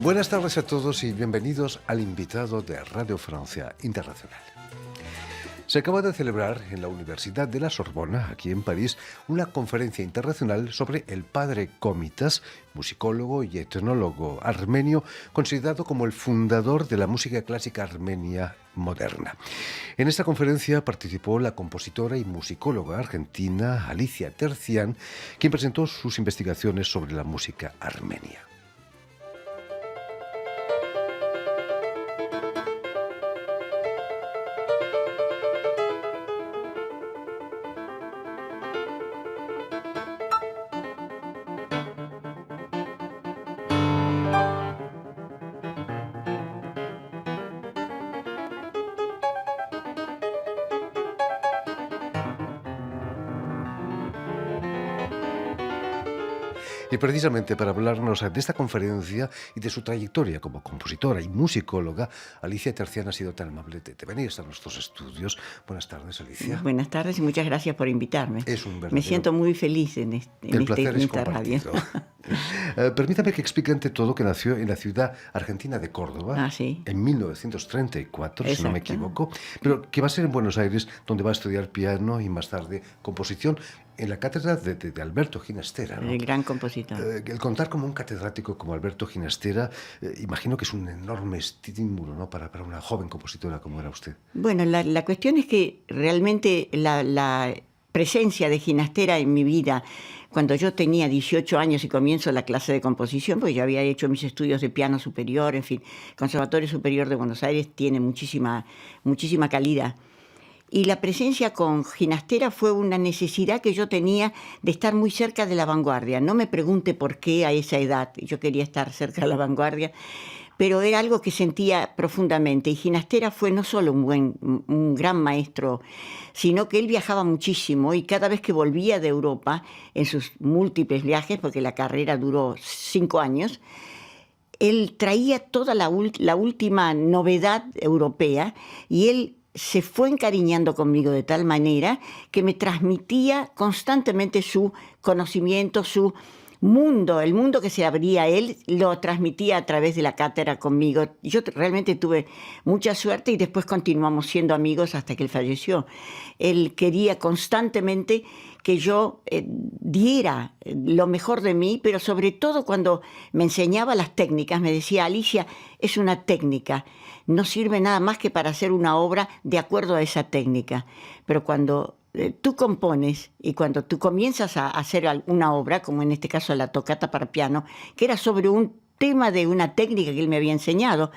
Buenas tardes a todos y bienvenidos al invitado de Radio Francia Internacional. Se acaba de celebrar en la Universidad de la Sorbona, aquí en París, una conferencia internacional sobre el padre Komitas, musicólogo y etnólogo armenio, considerado como el fundador de la música clásica armenia moderna. En esta conferencia participó la compositora y musicóloga argentina Alicia Terzian, quien presentó sus investigaciones sobre la música armenia. Y precisamente para hablarnos de esta conferencia y de su trayectoria como compositora y musicóloga, Alicia Terzian ha sido tan amable de venir a nuestros estudios. Buenas tardes, Alicia. Buenas tardes y muchas gracias por invitarme. Es un verdadero... Me siento muy feliz en esta radio. Permítame que explique ante todo que nació en la ciudad argentina de Córdoba ¿sí? en 1934, Exacto. si no me equivoco, pero que va a ser en Buenos Aires donde va a estudiar piano y más tarde composición en la cátedra de Alberto Ginastera, ¿no? El gran compositor. El contar como un catedrático como Alberto Ginastera, imagino que es un enorme estímulo, ¿no?, para una joven compositora como era usted. Bueno, la cuestión es que realmente la presencia de Ginastera en mi vida, cuando yo tenía 18 años y comienzo la clase de composición, porque yo había hecho mis estudios de piano superior, en fin, Conservatorio Superior de Buenos Aires tiene muchísima calidad. Y la presencia con Ginastera fue una necesidad que yo tenía de estar muy cerca de la vanguardia. No me pregunte por qué a esa edad yo quería estar cerca de la vanguardia, pero era algo que sentía profundamente. Y Ginastera fue no solo un gran maestro, sino que él viajaba muchísimo y cada vez que volvía de Europa, en sus múltiples viajes, porque la carrera duró 5 años, él traía toda la última novedad europea y él se fue encariñando conmigo de tal manera que me transmitía constantemente su conocimiento, su mundo, el mundo que se abría a él, lo transmitía a través de la cátedra conmigo. Yo realmente tuve mucha suerte y después continuamos siendo amigos hasta que él falleció. Él quería constantemente que yo diera lo mejor de mí, pero sobre todo cuando me enseñaba las técnicas, me decía: Alicia, es una técnica, no sirve nada más que para hacer una obra de acuerdo a esa técnica. Pero cuando tú compones y cuando tú comienzas a hacer una obra, como en este caso la tocata para piano, que era sobre un tema de una técnica que él me había enseñado,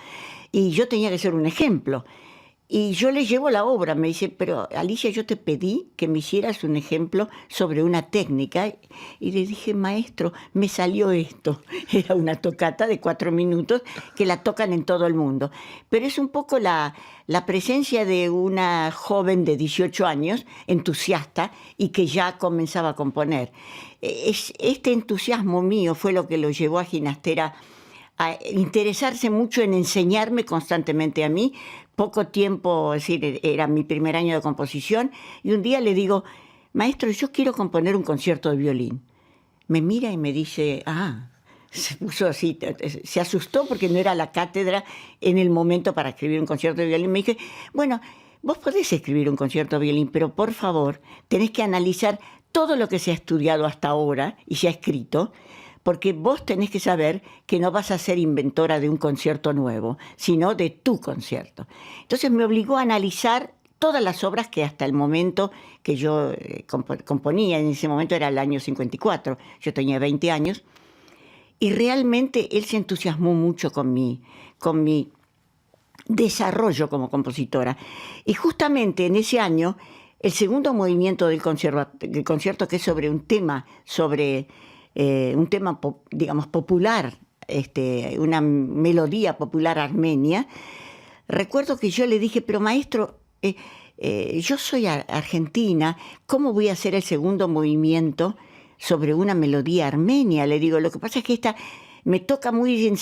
y yo tenía que ser un ejemplo. Y yo le llevo la obra, me dice: pero Alicia, yo te pedí que me hicieras un ejemplo sobre una técnica. Y le dije: maestro, me salió esto. Era una tocata de 4 minutos que la tocan en todo el mundo. Pero es un poco la presencia de una joven de 18 años, entusiasta, y que ya comenzaba a componer. Este entusiasmo mío fue lo que lo llevó a Ginastera a interesarse mucho en enseñarme constantemente a mí. Poco tiempo, es decir, era mi primer año de composición, y un día le digo: maestro, yo quiero componer un concierto de violín. Me mira y me dice: se puso así, se asustó porque no era la cátedra en el momento para escribir un concierto de violín. Me dije: bueno, vos podés escribir un concierto de violín, pero por favor, tenés que analizar todo lo que se ha estudiado hasta ahora y se ha escrito, porque vos tenés que saber que no vas a ser inventora de un concierto nuevo, sino de tu concierto. Entonces me obligó a analizar todas las obras que hasta el momento que yo componía, en ese momento era el año 54, yo tenía 20 años, y realmente él se entusiasmó mucho con mi desarrollo como compositora. Y justamente en ese año, el segundo movimiento del concierto, que es sobre un tema, digamos, popular, una melodía popular armenia, recuerdo que yo le dije: pero maestro, yo soy argentina, ¿cómo voy a hacer el segundo movimiento sobre una melodía armenia? Le digo: lo que pasa es que me toca muy en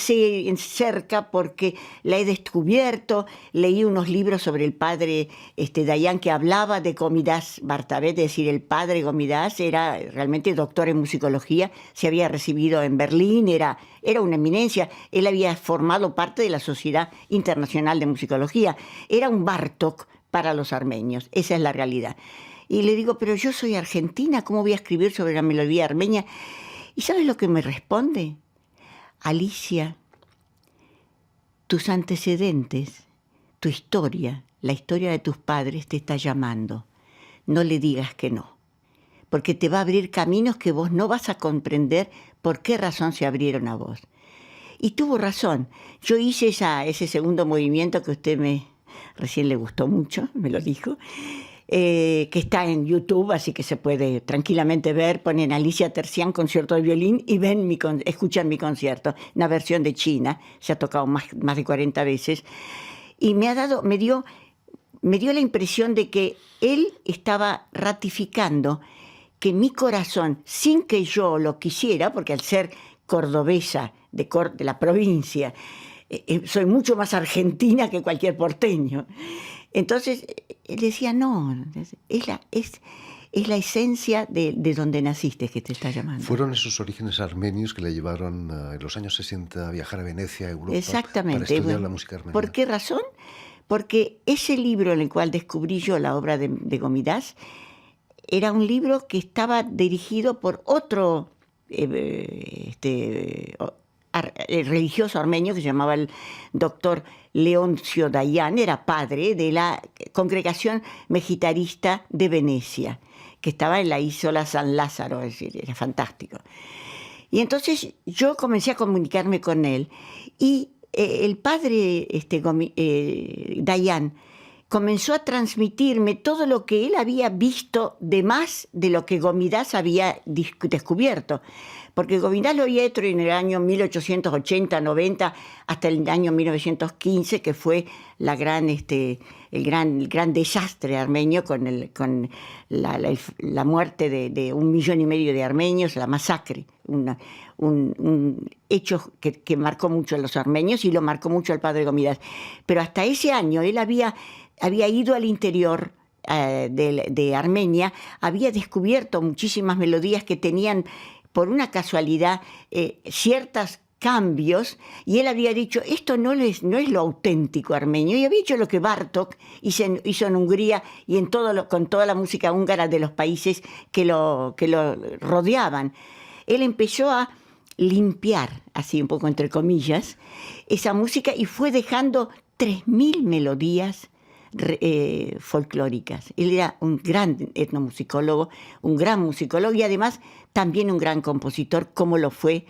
cerca porque la he descubierto. Leí unos libros sobre el padre Dayan que hablaba de Gomidas Bartabé, es decir, el padre Gomidas era realmente doctor en musicología, se había recibido en Berlín, era una eminencia, él había formado parte de la Sociedad Internacional de Musicología, era un Bartók para los armenios, esa es la realidad. Y le digo, pero yo soy argentina, ¿cómo voy a escribir sobre la melodía armenia? ¿Y sabes lo que me responde? Alicia, tus antecedentes, tu historia, la historia de tus padres te está llamando. No le digas que no, porque te va a abrir caminos que vos no vas a comprender por qué razón se abrieron a vos. Y tuvo razón. Yo hice ese segundo movimiento que recién le gustó mucho, me lo dijo, que está en YouTube, así que se puede tranquilamente ver. Ponen Alicia Terzian, concierto de violín, y escuchan mi concierto, una versión de China, se ha tocado más de 40 veces, y me dio la impresión de que él estaba ratificando que mi corazón, sin que yo lo quisiera, porque al ser cordobesa de la provincia, soy mucho más argentina que cualquier porteño. Entonces, él decía, no, es la esencia de donde naciste que te está llamando. ¿Fueron esos orígenes armenios que le llevaron en los años 60 a viajar a Venecia, a Europa, exactamente, para estudiar la música armenia? ¿Por qué razón? Porque ese libro en el cual descubrí yo la obra de Gomidas era un libro que estaba dirigido por otro religioso armenio que se llamaba el doctor Leoncio Dayan, era padre de la congregación megitarista de Venecia, que estaba en la isla San Lázaro, es decir, era fantástico. Y entonces yo comencé a comunicarme con él y el padre Dayan comenzó a transmitirme todo lo que él había visto de más de lo que Gomidas había descubierto. Porque Gomidas lo había hecho en el año 1880-90 hasta el año 1915, que fue el gran desastre armenio con la muerte de 1,5 millones de armenios, la masacre, un hecho que marcó mucho a los armenios y lo marcó mucho al padre Gomidas. Pero hasta ese año él había ido al interior de Armenia, había descubierto muchísimas melodías que tenían, por una casualidad, ciertos cambios, y él había dicho, esto no es lo auténtico armenio, y había hecho lo que Bartók hizo en Hungría y con toda la música húngara de los países que lo rodeaban. Él empezó a limpiar, así un poco entre comillas, esa música y fue dejando 3.000 melodías folclóricas. Él era un gran etnomusicólogo, un gran musicólogo y además también un gran compositor, como lo fue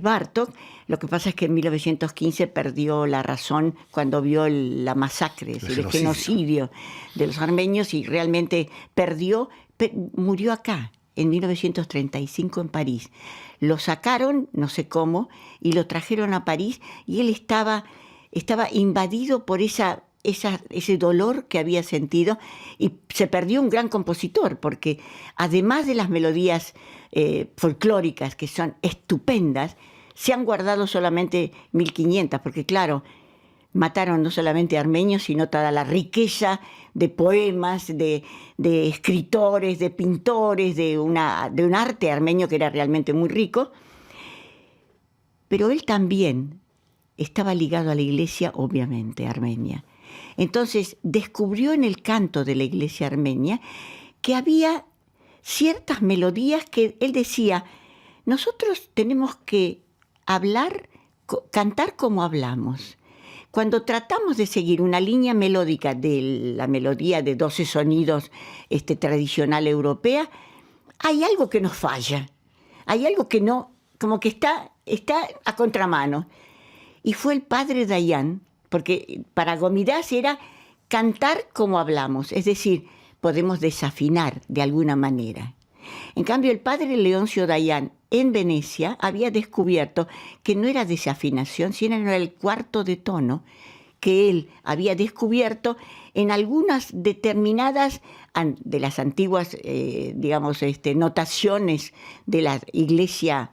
Bartók. Lo que pasa es que en 1915 perdió la razón cuando vio la masacre, el genocidio de los armenios, y realmente murió acá en 1935 en París. Lo sacaron, no sé cómo, y lo trajeron a París, y él estaba invadido por ese dolor que había sentido, y se perdió un gran compositor, porque además de las melodías folclóricas, que son estupendas, se han guardado solamente 1.500, porque claro, mataron no solamente armenios, sino toda la riqueza de poemas, de escritores, de pintores, de un arte armenio que era realmente muy rico. Pero él también estaba ligado a la iglesia, obviamente, armenia. Entonces descubrió en el canto de la iglesia armenia que había ciertas melodías que él decía, nosotros tenemos que cantar como hablamos. Cuando tratamos de seguir una línea melódica de la melodía de 12 sonidos tradicional europea, hay algo que nos falla, hay algo que no, como que está a contramano. Y fue el padre Dayan, porque para Gomidas era cantar como hablamos, es decir, podemos desafinar de alguna manera. En cambio, el padre Leoncio Dayan en Venecia había descubierto que no era desafinación, sino era el cuarto de tono que él había descubierto en algunas determinadas de las antiguas, notaciones de la iglesia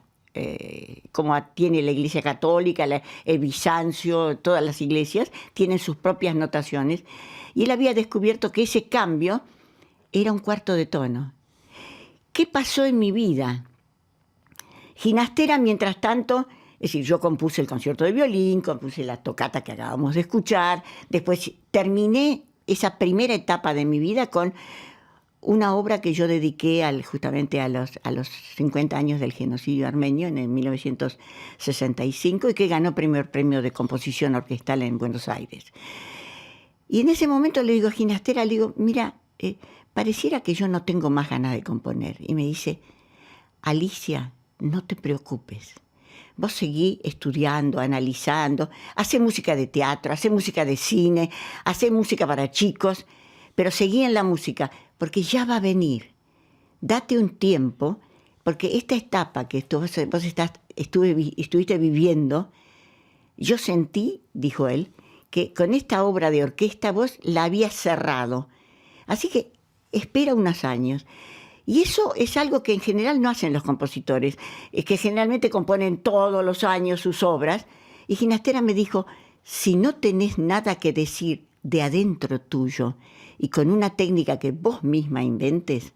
como tiene la Iglesia Católica, el Bizancio, todas las iglesias tienen sus propias notaciones, y él había descubierto que ese cambio era un cuarto de tono. ¿Qué pasó en mi vida? Ginastera, mientras tanto, es decir, yo compuse el concierto de violín, compuse la tocata que acabamos de escuchar, después terminé esa primera etapa de mi vida con una obra que yo dediqué justamente a los 50 años del genocidio armenio en el 1965 y que ganó primer premio de composición orquestal en Buenos Aires. Y en ese momento le digo a Ginastera, le digo, mira, pareciera que yo no tengo más ganas de componer. Y me dice, Alicia, no te preocupes. Vos seguí estudiando, analizando, hacé música de teatro, hacé música de cine, hacé música para chicos, pero seguí en la música, porque ya va a venir. Date un tiempo, porque esta etapa que vos estuviste viviendo, yo sentí, dijo él, que con esta obra de orquesta vos la habías cerrado. Así que espera unos años. Y eso es algo que en general no hacen los compositores, que generalmente componen todos los años sus obras. Y Ginastera me dijo, si no tenés nada que decir de adentro tuyo y con una técnica que vos misma inventes,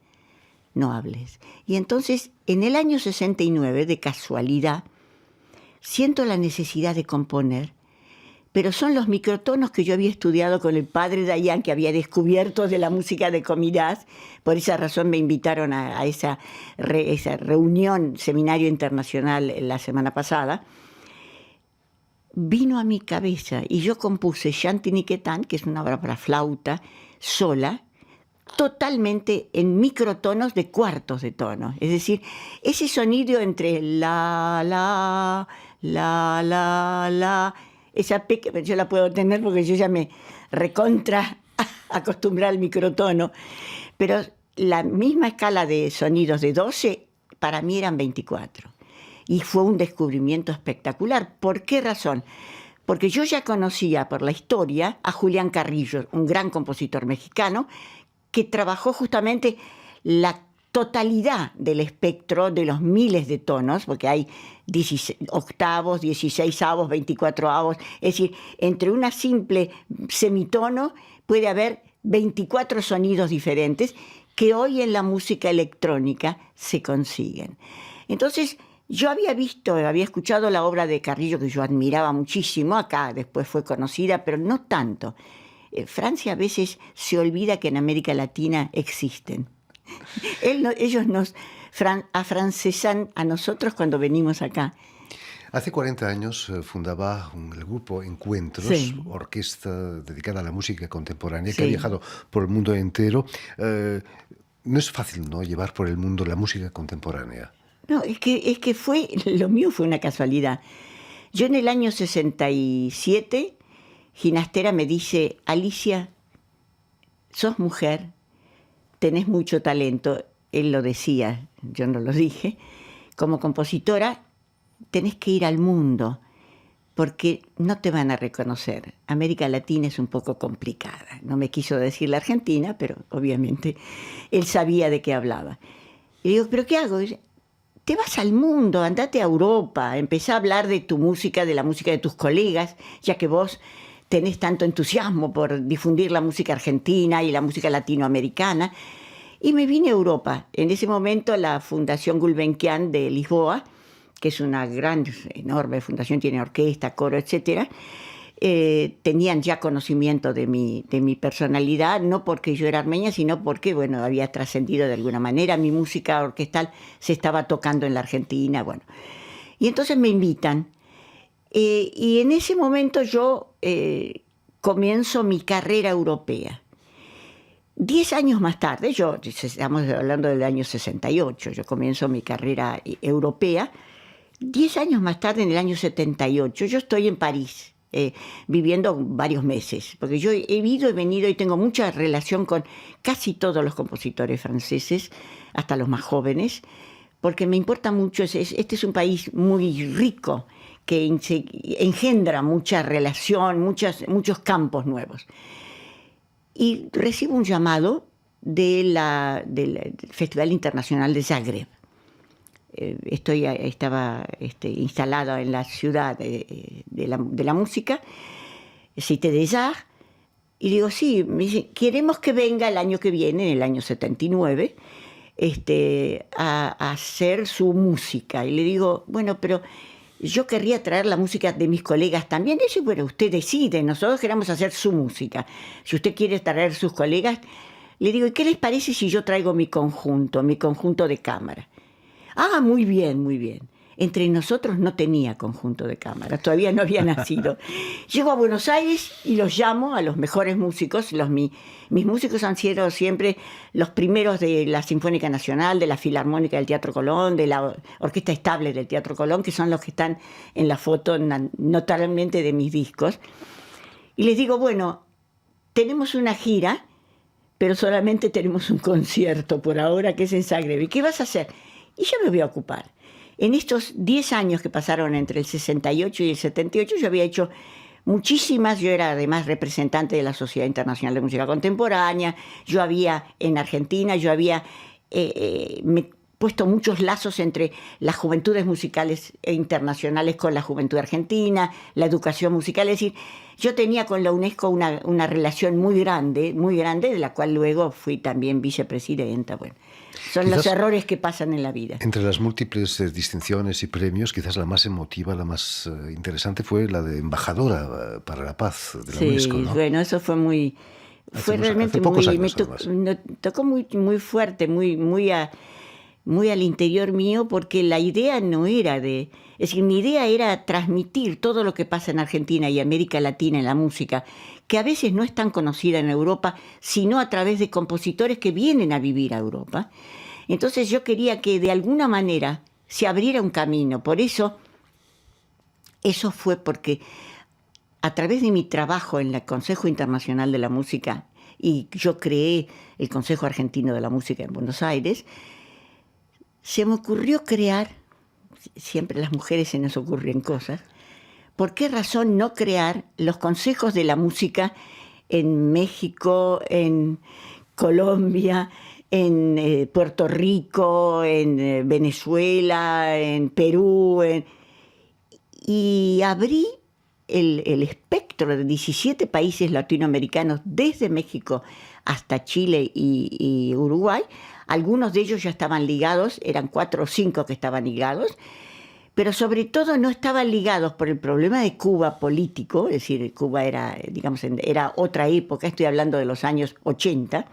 no hables. Y entonces, en el año 69, de casualidad, siento la necesidad de componer, pero son los microtonos que yo había estudiado con el padre Dayan, que había descubierto de la música de Comirás. Por esa razón me invitaron a esa reunión, seminario internacional la semana pasada. Vino a mi cabeza y yo compuse Shanti Niketan, que es una obra para flauta, sola, totalmente en microtonos de cuartos de tono. Es decir, ese sonido entre la, esa pequeña, yo la puedo tener porque yo ya me recontra acostumbré al microtono, pero la misma escala de sonidos de 12 para mí eran 24. Y fue un descubrimiento espectacular. ¿Por qué razón? Porque yo ya conocía por la historia a Julián Carrillo, un gran compositor mexicano, que trabajó justamente la totalidad del espectro de los miles de tonos, porque hay 16 octavos, 16avos, 24avos, es decir, entre una simple semitono puede haber 24 sonidos diferentes que hoy en la música electrónica se consiguen. Entonces, yo había escuchado la obra de Carrillo, que yo admiraba muchísimo, acá después fue conocida, pero no tanto. Francia a veces se olvida que en América Latina existen. Ellos nos afrancesan a nosotros cuando venimos acá. Hace 40 años fundaba el grupo Encuentros, sí, orquesta dedicada a la música contemporánea, sí, que ha viajado por el mundo entero. No es fácil, ¿no?, llevar por el mundo la música contemporánea. No, es que lo mío fue una casualidad. Yo en el año 67, Ginastera me dice, Alicia, sos mujer, tenés mucho talento. Él lo decía, yo no lo dije. Como compositora, tenés que ir al mundo, porque no te van a reconocer. América Latina es un poco complicada. No me quiso decir la Argentina, pero obviamente él sabía de qué hablaba. Y digo, ¿pero qué hago? Te vas al mundo, andate a Europa, empezá a hablar de tu música, de la música de tus colegas, ya que vos tenés tanto entusiasmo por difundir la música argentina y la música latinoamericana. Y me vine a Europa. En ese momento la Fundación Gulbenkian de Lisboa, que es una gran, enorme fundación, tiene orquesta, coro, etc., tenían ya conocimiento de mi personalidad, no porque yo era armenia, sino porque, bueno, había trascendido de alguna manera. Mi música orquestal se estaba tocando en la Argentina, bueno. Y entonces me invitan. Y en ese momento yo comienzo mi carrera europea. 10 años más tarde, estamos hablando del año 68, yo comienzo mi carrera europea. 10 años más tarde, en el año 78, yo estoy en París, viviendo varios meses, porque yo he ido y venido y tengo mucha relación con casi todos los compositores franceses, hasta los más jóvenes, porque me importa mucho, este es un país muy rico, que engendra mucha relación, muchos campos nuevos. Y recibo un llamado del Festival Internacional de Zagreb. estaba instalada en la ciudad de la música, Cité des Arts, y digo, sí, me dice, queremos que venga el año que viene, en el año 79, a hacer su música. Y le digo, bueno, pero yo querría traer la música de mis colegas también. Y dice, bueno, usted decide, nosotros queremos hacer su música. Si usted quiere traer sus colegas, le digo, ¿y qué les parece si yo traigo mi conjunto de cámara? Ah, muy bien, muy bien. Entre nosotros no tenía conjunto de cámara, todavía no había nacido. Llego a Buenos Aires y los llamo a los mejores músicos. Mis músicos han sido siempre los primeros de la Sinfónica Nacional, de la Filarmónica del Teatro Colón, de la Orquesta Estable del Teatro Colón, que son los que están en la foto notablemente de mis discos. Y les digo, bueno, tenemos una gira, pero solamente tenemos un concierto por ahora, que es en Zagreb. ¿Y qué vas a hacer? Y yo me voy a ocupar. En estos 10 años que pasaron entre el 68 y el 78, yo había hecho muchísimas. Yo era además representante de la Sociedad Internacional de Música Contemporánea. Yo había, en Argentina, puesto muchos lazos entre las juventudes musicales internacionales con la juventud argentina, la educación musical. Es decir, yo tenía con la UNESCO una relación muy grande, de la cual luego fui también vicepresidenta. Bueno, son quizás los errores que pasan en la vida. Entre las múltiples distinciones y premios, quizás la más emotiva, la más interesante fue la de embajadora para la paz de la UNESCO, ¿no? Bueno, eso fue muy... Fue realmente me tocó muy fuerte, muy al interior mío, porque la idea no era es decir, mi idea era transmitir todo lo que pasa en Argentina y América Latina en la música, que a veces no es tan conocida en Europa, sino a través de compositores que vienen a vivir a Europa. Entonces yo quería que de alguna manera se abriera un camino. Por eso fue porque a través de mi trabajo en el Consejo Internacional de la Música, y yo creé el Consejo Argentino de la Música en Buenos Aires, se me ocurrió crear, siempre las mujeres se nos ocurren cosas, ¿por qué razón no crear los consejos de la música en México, en Colombia, en Puerto Rico, en Venezuela, en Perú? Y abrí el espectro de 17 países latinoamericanos, desde México hasta Chile y Uruguay. Algunos de ellos ya estaban ligados, eran 4 o 5 que estaban ligados, pero sobre todo no estaban ligados por el problema de Cuba político. Es decir, Cuba era, digamos, era otra época, estoy hablando de los años 80.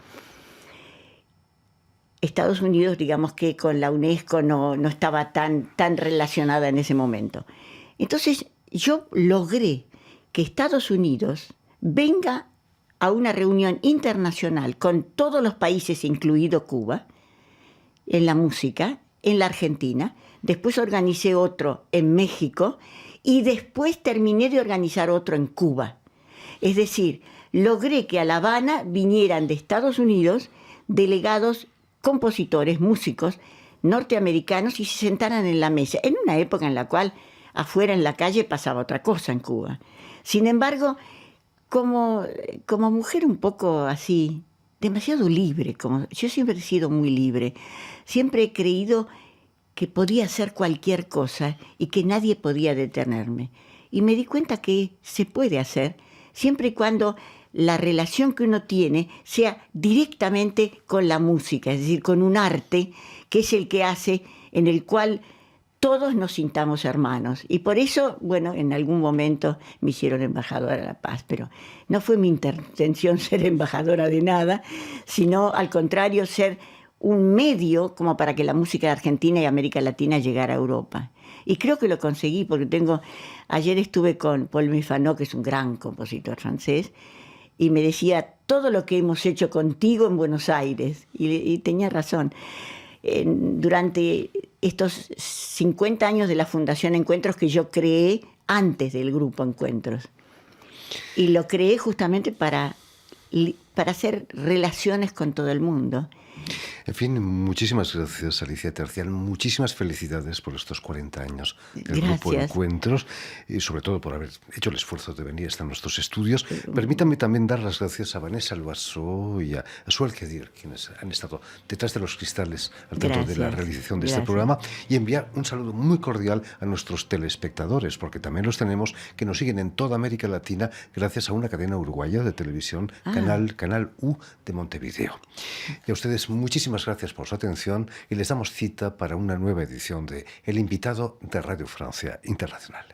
Estados Unidos, digamos que con la UNESCO no estaba tan relacionada en ese momento. Entonces yo logré que Estados Unidos venga a una reunión internacional con todos los países, incluido Cuba, en la música, en la Argentina. Después organicé otro en México y después terminé de organizar otro en Cuba. Es decir, logré que a La Habana vinieran de Estados Unidos delegados, compositores, músicos norteamericanos, y se sentaran en la mesa, en una época en la cual afuera en la calle pasaba otra cosa en Cuba. Sin embargo, como mujer un poco así, demasiado libre, yo siempre he sido muy libre, siempre he creído que podía hacer cualquier cosa y que nadie podía detenerme. Y me di cuenta que se puede hacer siempre y cuando la relación que uno tiene sea directamente con la música, es decir, con un arte que es el que hace, en el cual todos nos sintamos hermanos. Y por eso, bueno, en algún momento me hicieron embajadora de la paz, pero no fue mi intención ser embajadora de nada, sino al contrario, ser un medio como para que la música de Argentina y América Latina llegara a Europa. Y creo que lo conseguí, porque ayer estuve con Paul Mifano, que es un gran compositor francés, y me decía todo lo que hemos hecho contigo en Buenos Aires, y tenía razón. Durante estos 50 años de la Fundación Encuentros, que yo creé antes del Grupo Encuentros, y lo creé justamente para hacer relaciones con todo el mundo. En fin, muchísimas gracias, Alicia Tercial. Muchísimas felicidades por estos 40 años del Grupo Gracias. Encuentros y sobre todo por haber hecho el esfuerzo de venir hasta nuestros estudios. Permítanme también dar las gracias a Vanessa Loiseau y a Suel Kedir, quienes han estado detrás de los cristales al tanto de la Gracias. realización de este Gracias. programa, y enviar un saludo muy cordial a nuestros telespectadores, porque también los tenemos que nos siguen en toda América Latina gracias a una cadena uruguaya de televisión, Canal U de Montevideo. Y a ustedes muchísimas gracias por su atención y les damos cita para una nueva edición de El Invitado de Radio Francia Internacional.